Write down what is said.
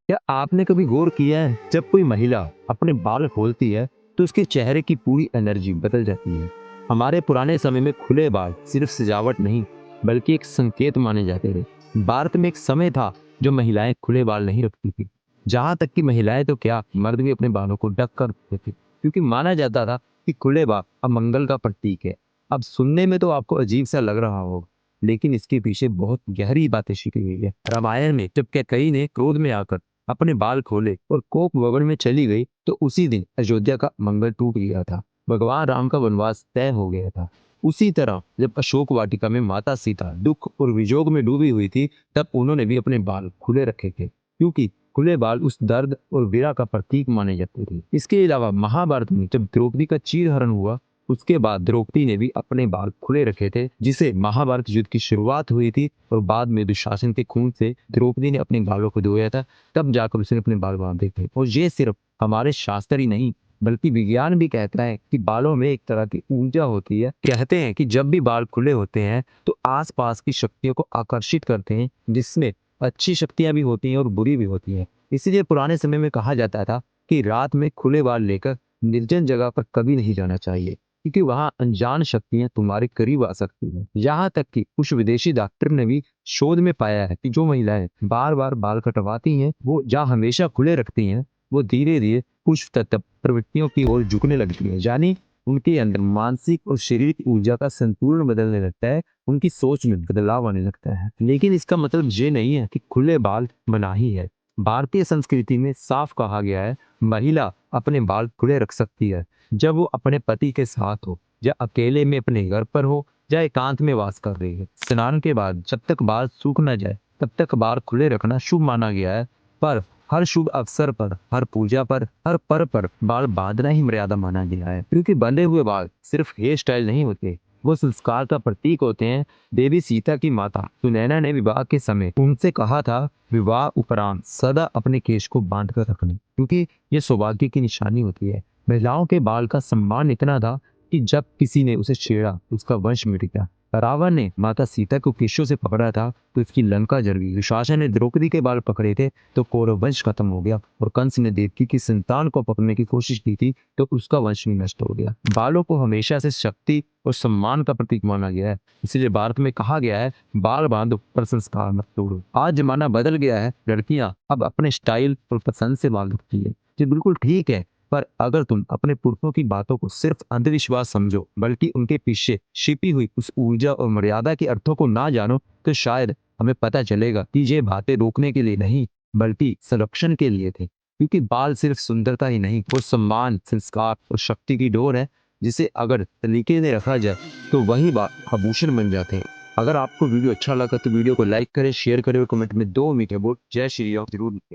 क्या आपने कभी गौर किया है जब कोई महिला अपने बाल खोलती है तो उसके चेहरे की पूरी एनर्जी बदल जाती है। हमारे पुराने समय में खुले बाल सिर्फ सजावट नहीं बल्कि एक संकेत माने जाते थे। भारत में एक समय था जो महिलाएं खुले बाल नहीं रखती थी। जहां तक कि महिलाएं तो क्या, मर्द भी अपने बालों को ढक कर रखते थे, क्योंकि माना जाता था कि खुले बाल अमंगल का प्रतीक है। अब सुनने में तो आपको अजीब सा लग रहा होगा, लेकिन इसके पीछे बहुत गहरी बातें छिपी हुई है। रामायण में जब कैकेयी ने क्रोध में आकर अपने बाल खोले और कोप भवन में चली गई तो उसी दिन अयोध्या का मंगल टूट गया था। भगवान राम का वनवास तय हो गया था। उसी तरह जब अशोक वाटिका में माता सीता दुख और विजोग में डूबी हुई थी, तब उन्होंने भी अपने बाल खुले रखे थे, क्योंकि खुले बाल उस दर्द और वीरा का प्रतीक माने जाते थे। इसके अलावा महाभारत में जब द्रौपदी का चीरहरण हुआ, उसके बाद द्रौपदी ने भी अपने बाल खुले रखे थे, जिसे महाभारत युद्ध की शुरुआत हुई थी। और बाद में दुशासन के खून से द्रौपदी ने अपने बालों को धोया था, तब जाकर उसने अपने बाल बांधे थे। और ये सिर्फ हमारे शास्त्र ही नहीं बल्कि विज्ञान भी कहता है कि बालों में एक तरह की ऊर्जा होती है। कहते हैं कि जब भी बाल खुले होते हैं तो आसपास की शक्तियों को आकर्षित करते हैं, जिसमें अच्छी शक्तियां भी होती हैं और बुरी भी होती हैं। इसीलिए पुराने समय में कहा जाता था कि रात में खुले बाल लेकर निर्जन जगह पर कभी नहीं जाना चाहिए, क्योंकि वहां अनजान शक्तियां तुम्हारे करीब आ सकती हैं। यहाँ तक कि कुछ विदेशी डॉक्टर ने भी शोध में पाया है कि जो महिलाएं बार बार बाल कटवाती हैं, वो या हमेशा खुले रखती हैं, वो धीरे धीरे कुछ तत्व प्रवृत्तियों की ओर झुकने लगती है। यानी उनके अंदर मानसिक और शारीरिक ऊर्जा का संतुलन बदलने लगता है, उनकी सोच में बदलाव आने लगता है। लेकिन इसका मतलब ये नहीं है कि खुले बाल मनाही है। भारतीय संस्कृति में साफ कहा गया है, महिला अपने बाल खुले रख सकती है जब वो अपने पति के साथ हो, या अकेले में अपने घर पर हो, या एकांत में वास कर रही है। स्नान के बाद जब तक बाल सूख न जाए तब तक बाल खुले रखना शुभ माना गया है। पर हर शुभ अवसर पर, हर पूजा पर, हर पर्व पर बाल बांधना ही मर्यादा माना गया है, क्योंकि बंधे हुए बाल सिर्फ हेयर स्टाइल नहीं होते, वो संस्कार का प्रतीक होते हैं। देवी सीता की माता सुनैना ने विवाह के समय उनसे कहा था, विवाह उपरांत सदा अपने केश को बांध कर रखना, क्योंकि ये सौभाग्य की निशानी होती है। महिलाओं के बाल का सम्मान इतना था कि जब किसी ने उसे छेड़ा उसका वंश मिट गया। रावण ने माता सीता को केशों से पकड़ा था तो इसकी लंका जल गई। दुशासन ने द्रौपदी के बाल पकड़े थे तो कौरव वंश खत्म हो गया। और कंस ने देवकी की संतान को पकड़ने की कोशिश की थी तो उसका वंश भी नष्ट हो गया। बालों को हमेशा से शक्ति और सम्मान का प्रतीक माना गया है। इसीलिए भारत में कहा गया है, बाल बांधो पर संस्कार मत तोड़ो। आज जमाना बदल गया है, लड़कियां अब अपने स्टाइल और पसंद से बाल रखती है, ये बिल्कुल ठीक है। पर अगर तुम अपने पुरखों की बातों को सिर्फ अंधविश्वास समझो बल्कि उनके पीछे छिपी हुई उस ऊर्जा और मर्यादा के अर्थों को ना जानो, तो शायद हमें पता चलेगा कि ये बातें रोकने के लिए नहीं बल्कि संरक्षण के लिए थे। क्योंकि बाल सिर्फ सुंदरता ही नहीं, वो सम्मान, संस्कार और शक्ति की डोर है, जिसे अगर तरीके से रखा जाए तो वही बाल आभूषण बन जाते हैं। अगर आपको वीडियो अच्छा लगा तो वीडियो को लाइक करें, शेयर करें और कमेंट में दो मीठे बोल जय श्री राम जरूर लिखें।